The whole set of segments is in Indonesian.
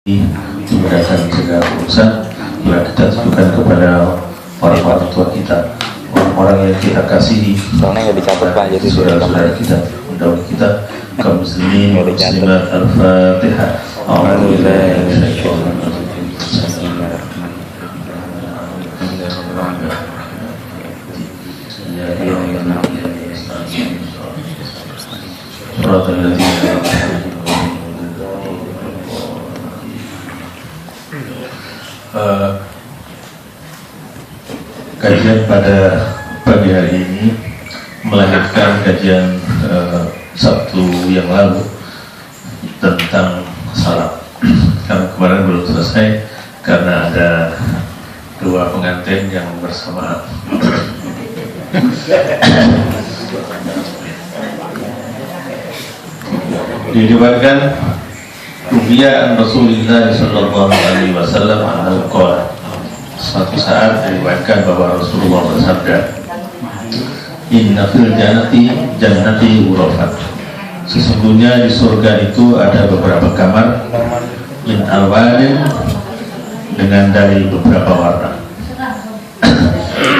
dimudahkan segala urusan. Bila kita tunjukkan kepada orang tua kita, orang-orang yang kita kasihi, soalnya nggak dicatat Pak, jadi saudara-saudara kita, pendahulu kita, kaum muslimin, muslimat. Al-Fatihah. Kajian pada pagi hari ini melanjutkan kajian Sabtu yang lalu tentang salat. Karena kemarin belum selesai karena ada dua pengantin yang bersamaan. Diriwayatkan Rubiya Rasulullah sallallahu alaihi wasallam anhu qala, suatu saat diriwayatkan bahwa Rasulullah bersabda, inna fil jannati ghurafat, sesungguhnya di surga itu ada beberapa kamar min alwanin, dengan dari beberapa warna.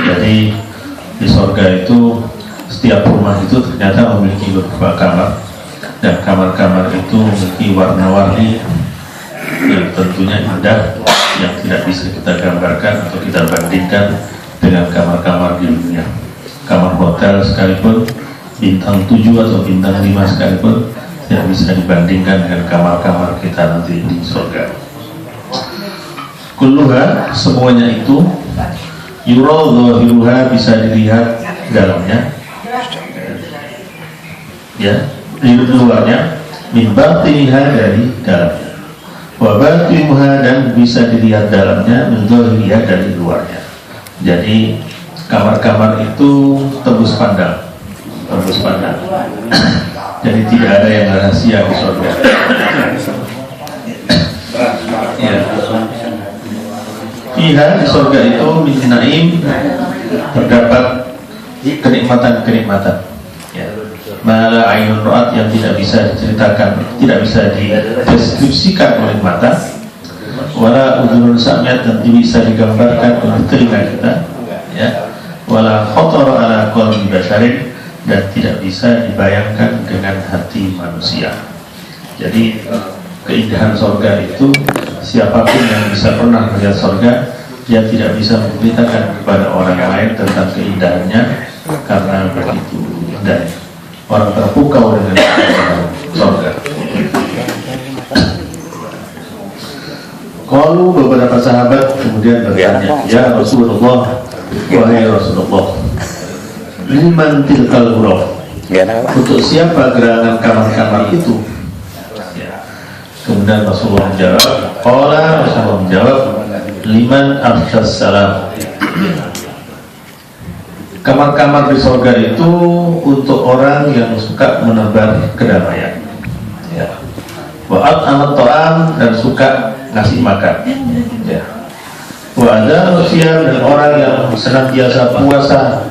Jadi di surga itu setiap rumah itu ternyata memiliki beberapa kamar, dan kamar-kamar itu memiliki warna-warni yang tentunya indah, yang tidak bisa kita gambarkan atau kita bandingkan dengan kamar-kamar di dunia. Kamar hotel sekalipun bintang 7 atau bintang 5 sekalipun tidak bisa dibandingkan dengan kamar-kamar kita nanti di surga. Kulluha, semuanya itu, yura dhahiruha, bisa dilihat dalamnya, ya, di luarnya, min batiniha, dari dalamnya, wa batinuha, dan bisa dilihat dalamnya, min dhahiriha, dari luarnya. Jadi kamar-kamar itu tembus pandang. Jadi tidak ada yang rahasia di surga. Ya. Fiha, di surga itu, min naim, terdapat kenikmatan-kenikmatan. Ya. Mala ainun ra'at, yang tidak bisa diceritakan, tidak bisa dideskripsikan oleh mata, wala udhunun sami'at, dan tidak bisa digambarkan oleh telinga kita, ya, wala khatara ala qalbi basharin, dan tidak bisa dibayangkan dengan hati manusia. Jadi keindahan surga itu, siapapun yang bisa pernah melihat surga, dia tidak bisa memberitakan kepada orang lain tentang keindahannya, karena begitu indahnya. Orang terpukau dengan surga. Kalau beberapa sahabat kemudian bertanya, ya Rasulullah, wahai Rasulullah, liman tilkal ghuraf, untuk siapa gerangan kamar-kamar itu? Kemudian Rasulullah menjawab, liman afshas salam, kamar-kamar di surga itu untuk orang yang suka menebar kedamaian, ya, wa at'amat ta'am, dan suka ngasih makan, ya, wa ada siyam, dan orang yang senantiasa puasa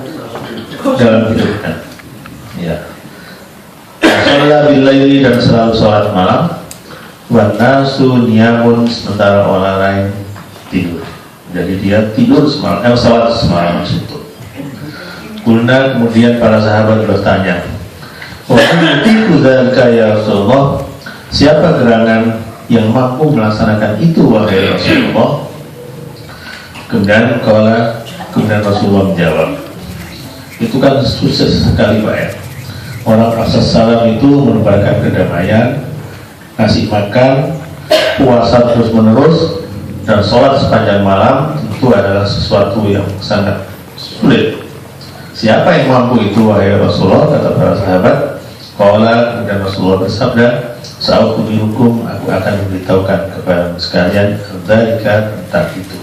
dalam hidupnya, ya, sholat billaili, dan selalu sholat malam, wan nasu niyamun, sementara orang lain tidur. Jadi dia tidur semalam, sholat semalam itu. Kemudian para sahabat bertanya, wa antiku dzalika ya Rasulullah, siapa gerangan yang mampu melaksanakan itu wahai Rasulullah? Kemudian Rasulullah menjawab, itu kan sukses sekali Pak ya. Orang asas salam itu menebarkan kedamaian, ngasih makan, puasa terus menerus, dan sholat sepanjang malam, itu adalah sesuatu yang sangat sulit. Siapa yang mampu itu wahai Rasulullah? Kata para sahabat. Kemudian Rasulullah bersabda, sa'ukhbirukum, aku akan memberitahukan kepada sekalian tentang itu.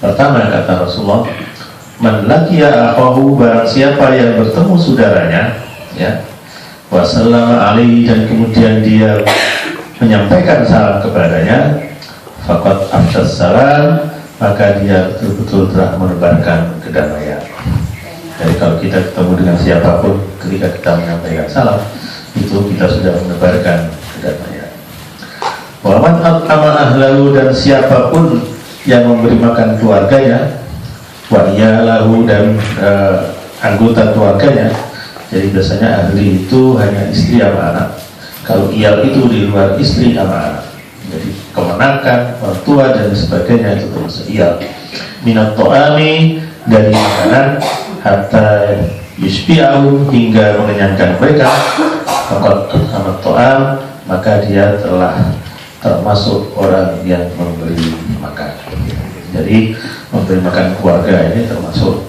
Pertama, kata Rasulullah, man laqiya akhahu, barang siapa yang bertemu saudaranya, ya, wa sallama alaihi, dan kemudian dia menyampaikan salam kepadanya, faqad afshas salam, maka dia betul-betul telah menebarkan kedamaian. Jadi kalau kita ketemu dengan siapapun, ketika kita menyampaikan salam, itu kita sudah menebarkan kedamaian. Wa man at'ama ahlahu, dan siapapun yang memberi makan keluarganya, wa iyalahu, dan anggota keluarganya. Jadi biasanya ahli itu hanya istri sama anak. Kalau iyal itu di luar istri sama anak. Jadi kemenakan, mertua dan sebagainya itu termasuk iyal. Minat to'ami, dari makanan, hatta yusbi'ahum, hingga mengenyangkan mereka. Faqad at'ama to'am, maka dia telah termasuk orang yang memberi makan. Jadi memberi makan keluarga ini termasuk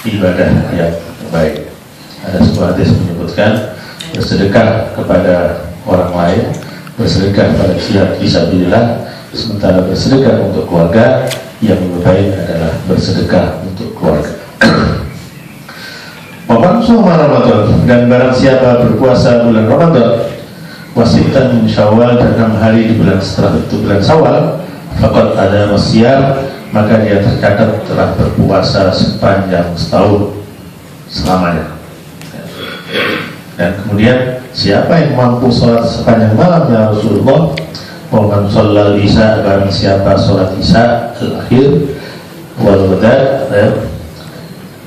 ibadah yang baik. Ada sebuah hadis menyebutkan bersedekah kepada orang lain, bersedekah pada jihad fisabilillah, sementara bersedekah untuk keluarga yang lebih baik adalah bersedekah untuk keluarga. Waman shoma Ramadan, dan barang siapa berpuasa bulan Ramadan, wasitan min Syawal, dan 6 hari di bulan setelah itu bulan Syawal, faqad ada masyam, maka dia tercatat telah berpuasa sepanjang setahun selamanya. Dan kemudian siapa yang mampu sholat sepanjang malam ya Rasulullah, waman shallal isya, barang siapa sholat isya al-akhir, wal ghadad,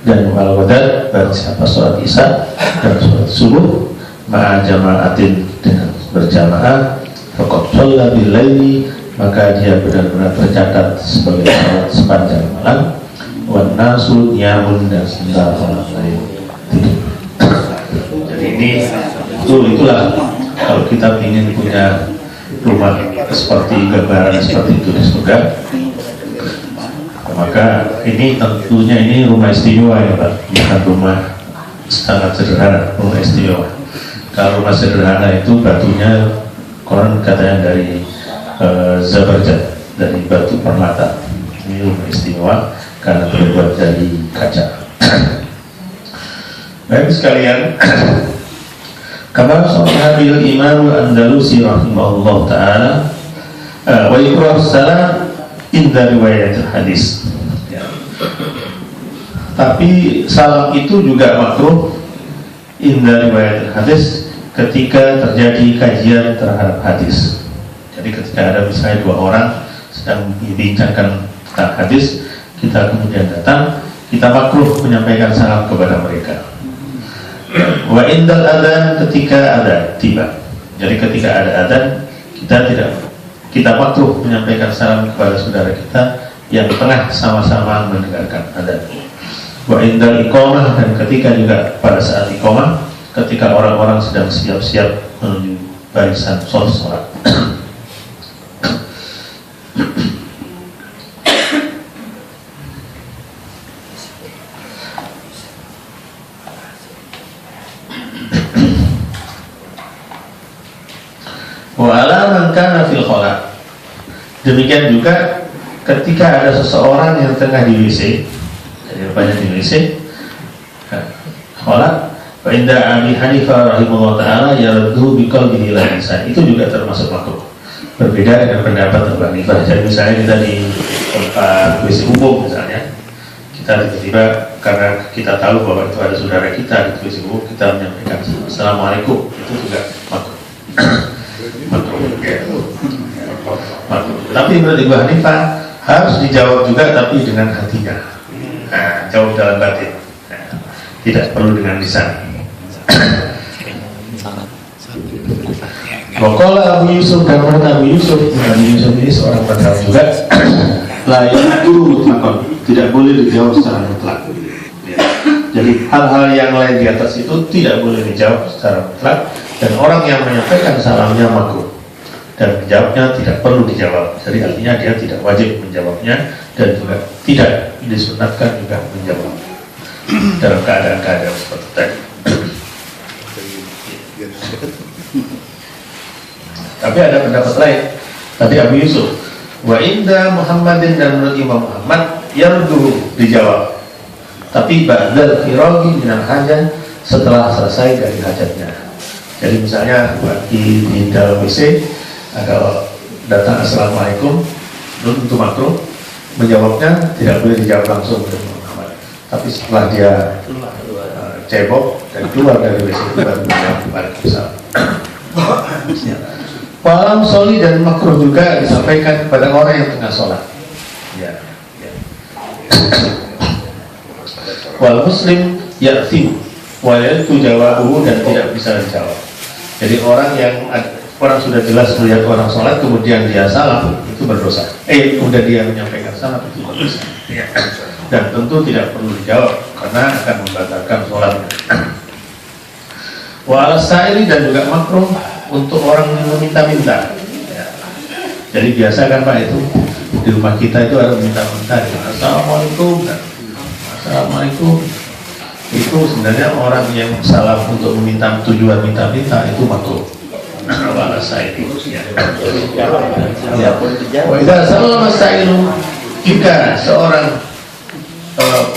dan wal ghadad, barang siapa sholat isya dan sholat subuh ma'a jama'atin, dengan berjamaah, faqad shalla bil laili, maka dia benar-benar tercatat sebagai sholat sepanjang malam, wan nasu niyamun, dan sementara orang lain tidur. Jadi ini itulah kalau kita ingin punya rumah seperti gambaran seperti itu di surga, maka ini tentunya ini rumah istimewa ya Pak, bukan rumah sangat sederhana, rumah istimewa. Kalau rumah sederhana itu batunya konon katanya dari Zabarjad, dari batu permata. Ini rumah istimewa karena terbuat dari kaca. Baik sekalian, kama sahabil Imam Andalusi rahimahullah taala, wa iqrar salam inda riwayat hadis. Tapi salam itu juga makruh inda riwayat hadis, ketika terjadi kajian terhadap hadis. Jadi ketika ada misalnya 2 orang sedang membincangkan tentang hadis, kita kemudian datang, kita makruh menyampaikan salam kepada mereka. Wa indal adzan, ketika ada tiba. Jadi ketika ada adzan, kita makruh menyampaikan salam kepada saudara kita yang tengah sama-sama mendengarkan adzan. Wa indal iqamah, dan ketika juga pada saat iqamah, ketika orang-orang sedang siap-siap menuju barisan sholat. Wa'ala man kana fil khala, demikian juga ketika ada seseorang yang tengah di WC, jadi banyak di WC, khala, wa inda Abi Hanifah rahimahullah ta'ala yarudhu biqalbihi la insan, itu juga termasuk makruh. Berbeda dengan pendapat Abu Hanifah. Jadi misalnya kita di tempat WC umum misalnya, kita tiba-tiba karena kita tahu bahwa itu ada saudara kita di WC umum, kita menyampaikan assalamualaikum, itu juga makruh. Tapi menurut Ibu Hanifah harus dijawab juga, tapi dengan hatinya, jawab dalam batin, tidak perlu dengan lisan. Waqala Abu Yusuf, dan menurut Abu Yusuf ini seorang madhab juga, layak itu mutlak, tidak boleh dijawab secara mutlak. Jadi hal-hal yang lain di atas itu tidak boleh dijawab secara mutlak, dan orang yang menyampaikan salamnya makruh, dan menjawabnya tidak perlu dijawab. Jadi artinya dia tidak wajib menjawabnya, dan juga tidak disunatkan juga menjawab dalam keadaan-keadaan seperti tadi. Tapi ada pendapat lain. Tadi Abu Yusuf, wa inda Muhammadin, dan menurut Imam Muhammad yarduhu, dijawab, tapi ba'dal firaghi minal hajat, setelah selesai dari hajatnya. Jadi misalnya bagi di dalam WC ada datang assalamualaikum, itu makruh, menjawabnya tidak boleh dijawab langsung oleh Muhammad, tapi setelah dia cebok dan keluar dari WC itu baru menjawab waalaikumsalam. Walam soli dan makruh juga disampaikan kepada orang yang tengah sholat. Ya. Wal muslim ya'tim walayatu jawabuhu dan tidak bisa dijawab. Jadi orang sudah jelas melihat orang sholat kemudian dia salam, itu berdosa. Kemudian dia menyampaikan salam, itu berdosa. Dan tentu tidak perlu dijawab karena akan membatalkan sholatnya. Wa al-sa'ili dan juga makruh untuk orang yang meminta-minta. Jadi biasa kan Pak, itu di rumah kita itu ada minta-minta, assalamualaikum, assalamualaikum. Itu sebenarnya orang yang salam untuk meminta tujuan minta-minta itu makruh. Wa al-sa'ili. Wa idza sallama as-sa'ilu, jika seorang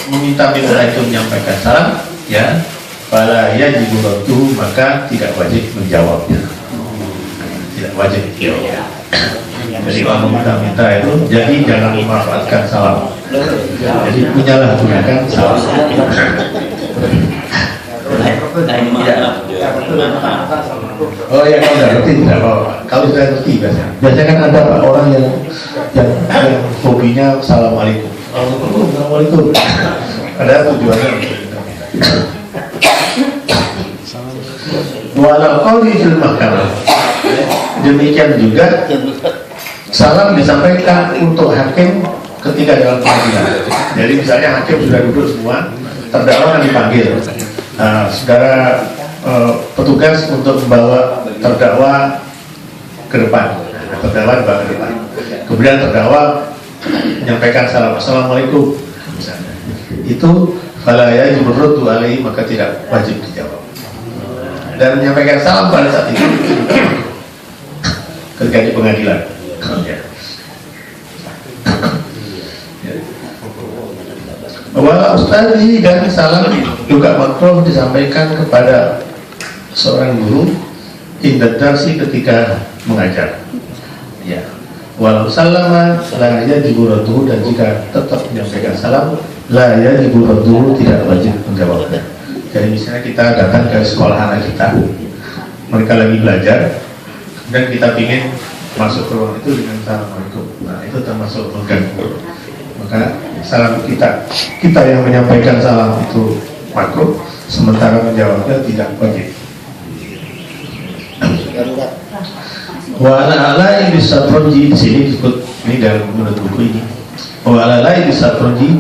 meminta-minta itu menyampaikan salam, ya, fala yajibu radduhu, maka tidak wajib menjawabnya. Tidak wajib. Jadi kalau meminta-minta itu, jadi jangan memanfaatkan salam. Jadi menyalahgunakan salam. Oh ya, kalau nggak ngerti tidak apa-apa. Kalau sudah ngerti biasanya kan ada Pak, orang yang hobinya assalamualaikum. Assalamualaikum. Ada tujuannya. Walau qauli fil mahkamah. Demikian juga salam disampaikan untuk hakim ketika dalam pengadilan. Jadi misalnya hakim sudah duduk semua, terdakwa kan dipanggil. Saudara petugas untuk membawa terdakwa ke depan. Terdakwa dibawa ke depan. Kemudian terdakwa menyampaikan salam, assalamualaikum. Misalnya. Itu fala yajibu raddu alaihi, maka tidak wajib dijawab. Dan menyampaikan salam pada saat itu ketika di pengadilan. Wala ustadzi, dan salam juga makruh disampaikan kepada seorang guru inda darsi ketika mengajar. Ya. Walau salama la yajibu radduhu, dan jika tetap menyampaikan salam la yajibu radduhu, tidak wajib menjawabnya. Jadi misalnya kita datang ke sekolah anak kita, mereka lagi belajar, dan kita ingin masuk ke ruang itu dengan assalamualaikum. Nah, itu termasuk mengganggu. Maka salam kita yang menyampaikan salam itu makruh, sementara menjawabnya tidak wajib. Wa ala bisa proji, di sini disebut, ini dalam menurut buku ini. Wa ala bisa proji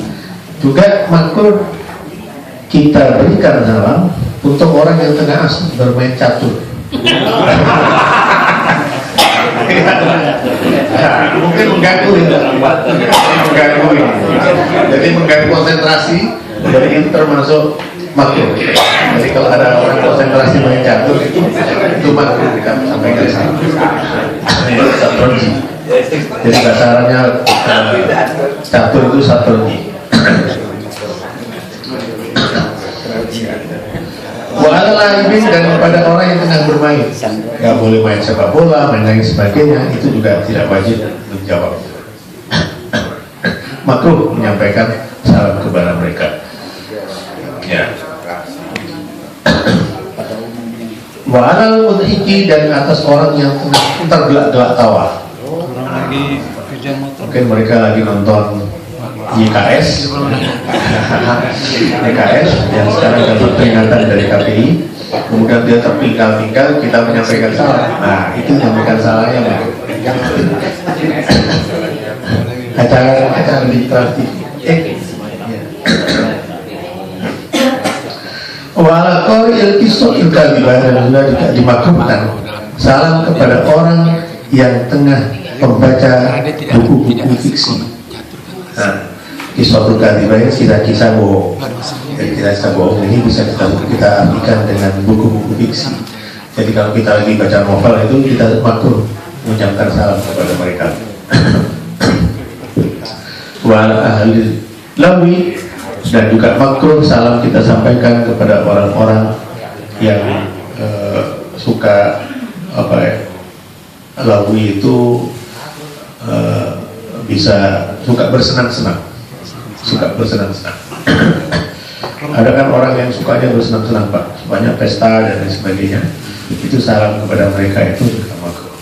juga makruh kita berikan salam untuk orang yang tengah asik bermain catur. Mungkin mengganggu ini, jadi mengganggu konsentrasi, jadi itu termasuk makruh. Jadi kalau ada orang konsentrasi main catur itu makruh kita sampaikan salam. Ini satroji. Jadi bahasa Arabnya catur itu satroji. Wa'ala laibin, dan kepada orang yang tengah bermain, nggak boleh main sepak bola, main lain sebagainya, itu juga tidak wajib menjawab. Makruh menyampaikan salam kepada mereka. Ya. Wa'ala mudhiki, dan atas orang yang tengah tergelak-gelak tawa. Mungkin mereka lagi nonton YKS yang sekarang dapat peringatan dari KPI, kemudian dia terpingkal-pingkal, kita menyampaikan salam. Nah, itu menyampaikan salamnya acara interaktif. Walakori ilkiso ilkaliban, dan juga dimakruhkan salam kepada orang yang tengah membaca buku-buku fiksi. Nah, kisah kadiban, kisah-kisah bohong. Jadi kisah bohong ini bisa kita artikan dengan buku-buku fiksi. Jadi kalau kita lagi baca novel itu kita makruh mengucapkan salam kepada mereka. Wal ahli lawi, dan juga makruh salam kita sampaikan kepada orang-orang yang suka lawi itu bisa suka bersenang-senang. Ada kan orang yang sukanya bersenang-senang Pak, sukanya pesta dan lain sebagainya. Itu salam kepada mereka itu juga makruh.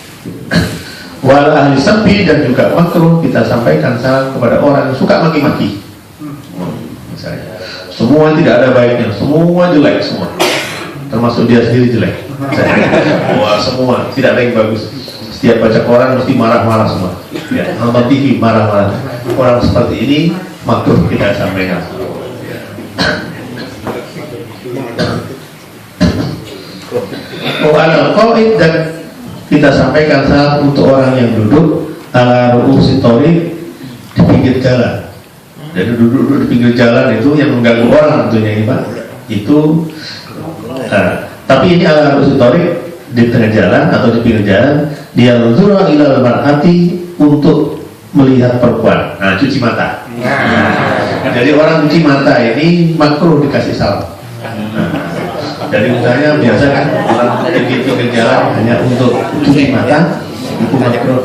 Wal ahli sabbi, dan juga makruh kita sampaikan salam kepada orang yang suka maki-maki. Misalnya, semua tidak ada baiknya, semua jelek semua, termasuk dia sendiri jelek. Wah, semua tidak ada yang bagus. Setiap baca koran mesti marah-marah semua. Ya, nonton TV marah-marah. Orang seperti ini makruh kita sampaikan. Al-qaid, dan kita sampaikan salam untuk orang yang duduk ala ru'usi thoriq, di pinggir jalan. Jadi duduk di pinggir jalan itu yang mengganggu orang tentunya ini Pak. Itu tapi ini ala ru'usi thoriq, di tengah jalan atau di pinggir jalan, dia nuzura ilal mar'ati, untuk melihat perempuan. Nah, cuci mata. Jadi orang cuci mata ini makruh dikasih salam. Jadi misalnya biasa kan orang pergi pinggir jalan hanya untuk cuci mata, itu makruh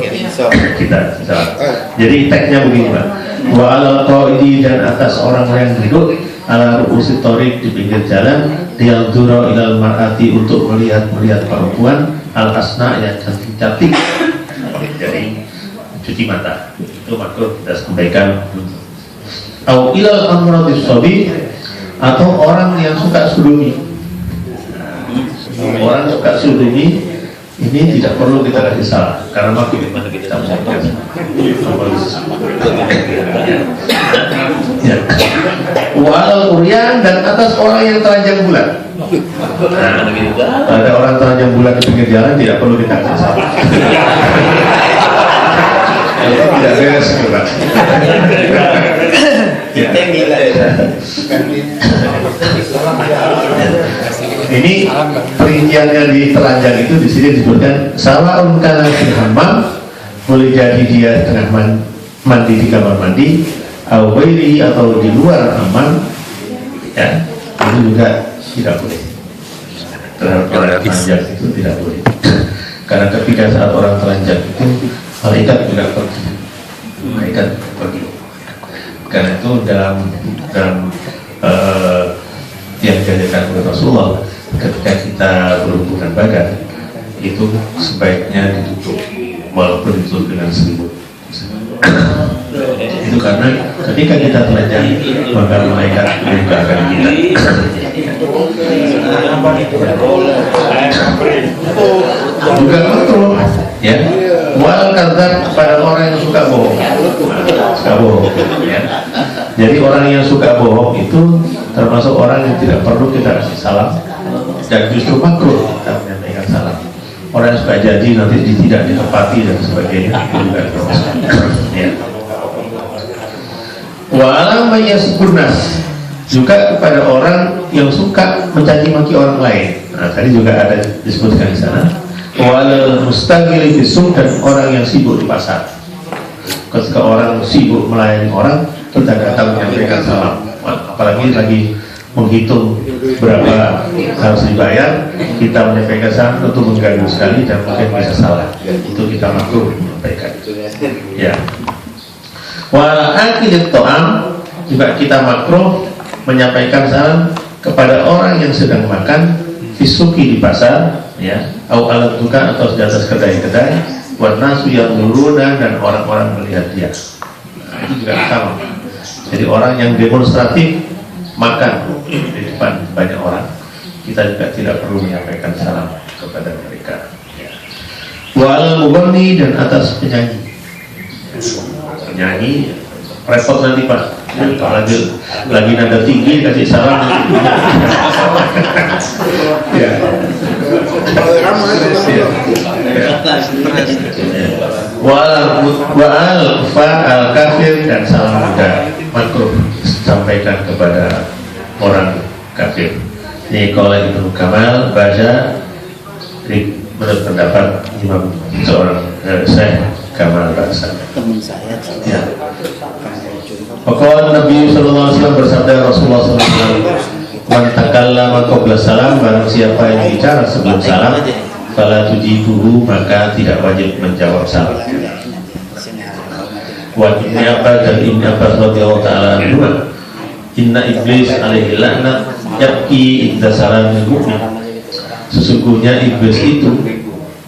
kita salam. Jadi teksnya begini Pak. Wa alal qaidi, dan atas orang yang duduk ala ru'usi thoriq, di pinggir jalan, dia nuzura ilal mar'ati, untuk melihat perempuan al asna, yang cantik. Jadi cuci mata itu makruh kita sampaikan. Au ilal amratis sabi, atau orang yang suka sudumi. Orang suka sudumi ini tidak perlu kita kasih salam, karena makruh kita sampaikan. Ya. Wal uryan, dan atas orang yang telanjang bulat. Ada orang telanjang bulat di pinggir jalan, tidak perlu kita kasih salam. Tidak beres Pak. Ini perinciannya di telanjang itu di sini disebutkan sawaun kana fil hammam, boleh jadi dia tengah mandi di kamar mandi, au ghairi, atau di luar hammam, ya, itu juga tidak boleh. Terhadap orang telanjang itu tidak boleh. Karena ketika saat orang telanjang itu malaikat juga pergi. Karena itu dalam yang diajarkan oleh Rasulullah, ketika kita berhubungan badan itu sebaiknya ditutup, walaupun ditutup dengan selimut. Itu karena ketika kita telanjang, maka malaikat juga akan kita. Juga betul, ya. Wal kadzab, pada orang yang suka bohong. Ya. Jadi orang yang suka bohong itu termasuk orang yang tidak perlu kita kasih salam, dan justru makruh kita menyampaikan salam. Orang yang suka janji nanti tidak ditepati dan sebagainya, itu juga termasuk. Ya. Wa alam yasburnas, juga kepada orang yang suka mencaci maki orang lain. Nah, tadi juga ada disebutkan di sana. Wal mustaqil bisum, dan orang yang sibuk di pasar. Ketika orang sibuk melayani orang, kita datang menyampaikan salam. Apalagi lagi menghitung berapa harus dibayar, kita menyampaikan salam tentu mengganggu sekali dan mungkin bisa salah. Itu kita makruh menyampaikan. Ya. Wal akilit to'am, juga kita makruh menyampaikan salam kepada orang yang sedang makan fisuki, di pasar, ya, au alat tukang, atau di atas kedai-kedai, warna yang nuruna, dan orang-orang melihat dia. Nah, itu juga sama. Jadi orang yang demonstratif makan di depan banyak orang, kita juga tidak perlu menyampaikan salam kepada mereka. Wal mughanni, dan atas penyanyi repot nanti Pak. Lagi nada tinggi kasih salam. Ya. Wal fa'al kafir, dan salam muda makruh sampaikan kepada orang kafir. Ini kalau Ibnu Kamal baca menurut pendapat Imam seorang Syekh Kamal Baksa. Teman saya. Ya. Maka Nabi Sallallahu Alaihi Wasallam bersabda, Rasulullah Sallallahu Alaihi Wasallam, "Man takallama qabla salam," barang siapa yang bicara sebelum salam, fala tujibuhu, maka tidak wajib menjawab salam. Wa Ibnu Abbas, dan Ibnu Abbas radhiyallahu taala anhu, inna iblis alaihi laknat yabki inda salamil mu'min. Sesungguhnya iblis itu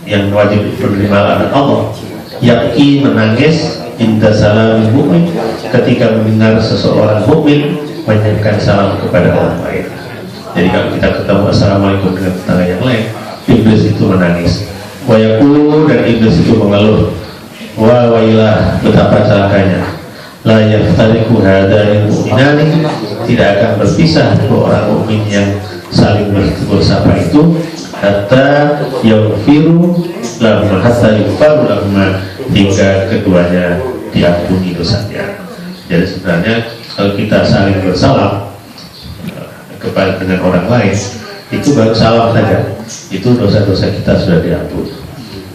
yang wajib menerima laknat Allah, yabki menangis inda salam mukmin ketika mendengar seseorang mukmin menyampaikan salam kepada orang lain. Jadi kalau kita ketemu assalamualaikum dengan tetangga yang lain, iblis itu menangis. Wa yaqulu, dan iblis itu mengeluh, wa wailah, betapa celakanya, la yaftariqu hadzal mu'minani, tidak akan berpisah dua orang mukmin yang saling bertegur sapa itu, hatta yaghfiru lahum, hatta yughfaru lahum, hingga keduanya diampuni dosanya. Jadi sebenarnya kalau kita saling bersalam kepada dengan orang lain, itu baru salam saja, itu dosa-dosa kita sudah diampuni.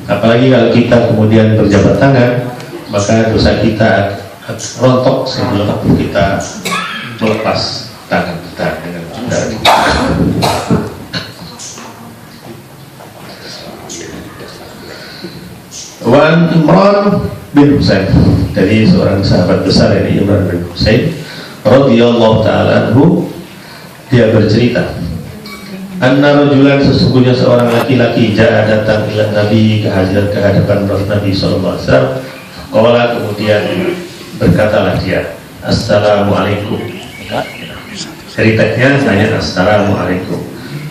Apalagi kalau kita kemudian berjabat tangan, maka dosa kita rontok sebelum kita melepas tangan kita dengan saudara. Wan Imran bin Husain, dari seorang sahabat besar ini Imran bin Husain radhiyallahu taala anhu, dia bercerita, anna rajulan, sesungguhnya seorang laki-laki jaa datang ila Nabi, kehadiran kehadapan Nabi sallallahu alaihi wasallam. Qala, kemudian berkatalah dia, assalamualaikum. Ceritanya nanya assalamualaikum.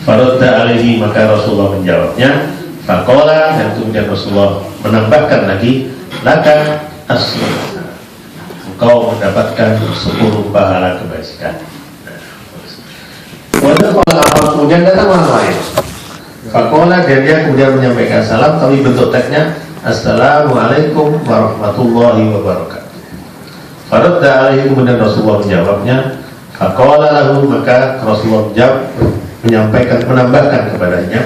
Faradda alaihi, maka Rasulullah menjawabnya. Faqala, dan kemudian Rasulullah menambahkan lagi, laka aslu, engkau mendapatkan 10 pahala kebajikan. Kemudian datang orang lain. Faqala, dan dia kemudian menyampaikan salam, tapi bentuk teksnya assalamualaikum warahmatullahi wabarakatuh. Faradda alaihi, kemudian Rasulullah menjawabnya. Faqala lahu, maka Rasulullah menjawab, menambahkan kepadanya,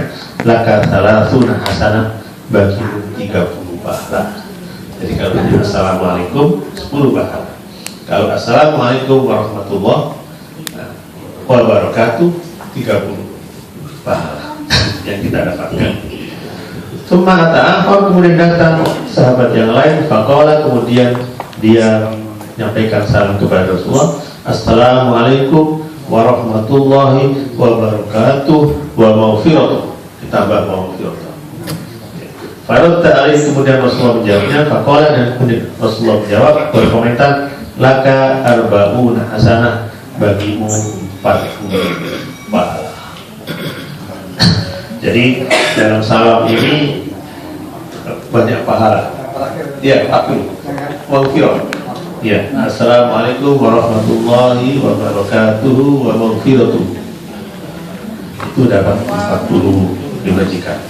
laka salasuna hasanah, bagimu 30 pahala. Jadi kalau ini assalamualaikum 10 pahala, kalau assalamualaikum warahmatullahi wabarakatuh 30 pahala yang kita dapatkan. Summa ata'akhir, kemudian datang sahabat yang lain. Faqala, kemudian dia menyampaikan salam kepada Rasulullah, assalamualaikum warahmatullahi wabarakatuh wa maghfiratuh, ditambah maghfiratuh. Faradda alaihi, kemudian Rasulullah menjawabnya. Faqala, dan kemudian Rasulullah menjawab, berkomentar, laka arba'una hasanah, bagimu 40 pahala. Jadi dalam salam ini banyak pahala. Ya, 40 maghfirah. Ya, assalamualaikum warahmatullahi wabarakatuh wa maghfiratuh, itu dapat 40 kebajikan.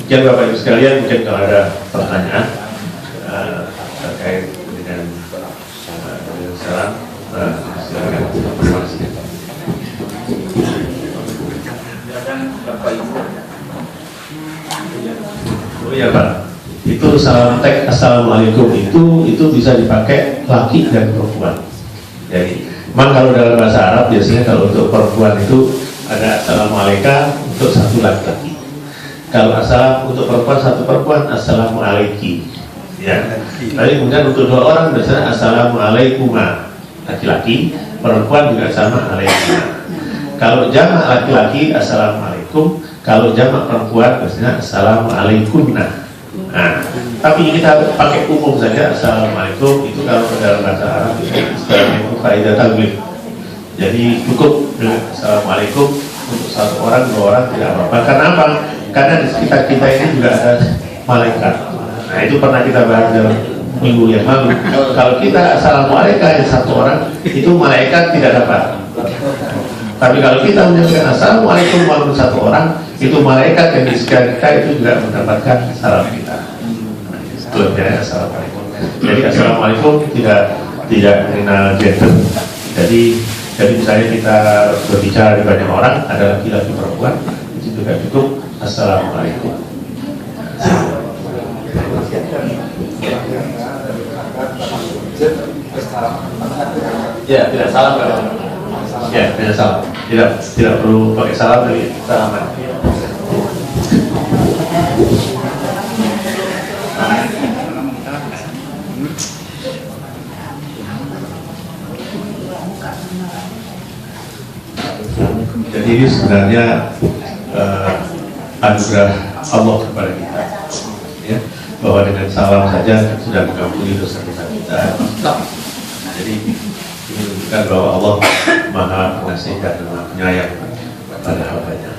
Mungkin Bapak Ibu sekalian, mungkin kalau ada pertanyaan terkait dengan salam, silakan. Terima kasih. Oh iya Pak, itu salam teks assalamualaikum itu bisa dipakai laki dan perempuan. Jadi memang kalau dalam bahasa Arab biasanya kalau untuk perempuan itu ada assalamualaikum untuk satu laki-laki. Kalau assalam untuk perempuan, satu perempuan assalamualaikum. Ya. Tapi kemudian untuk 2 orang biasanya assalamualaikum, laki-laki, perempuan juga sama alaikum. Kalau jamak laki-laki assalamualaikum, kalau jamak perempuan biasanya assalamualaikum. Nah, tapi kita pakai umum saja assalamualaikum, itu kalau dalam bahasa Arab istilahnya kaidah taglib. Jadi cukup dengan assalamualaikum untuk 1 orang, 2 orang tidak apa-apa. Karena apa? Karena di sekitar kita ini juga ada malaikat. Nah, itu pernah kita bahas dalam minggu yang lalu. Kalau kita assalamualaikum 1 orang, itu malaikat tidak dapat. Tapi kalau kita menyampaikan assalamualaikum walaupun 1 orang, itu malaikat yang di sekitar kita itu juga mendapatkan salam kita. Itu ya, assalamualaikum. Jadi assalamualaikum tidak mengenal gender. Jadi misalnya kita berbicara di banyak orang, ada laki-laki perempuan, itu juga cukup assalamualaikum. Ya, tidak salam kalau. Ya, tidak salam. Tidak perlu pakai salam, tapi salaman. Jadi ini sebenarnya anugerah Allah kepada kita. Ya. bahwa dengan salam saja sudah mengampuni dosa-dosa kita. Jadi ini menunjukkan bahwa Allah Maha Pengasih dan Maha Penyayang kepada hamba-Nya.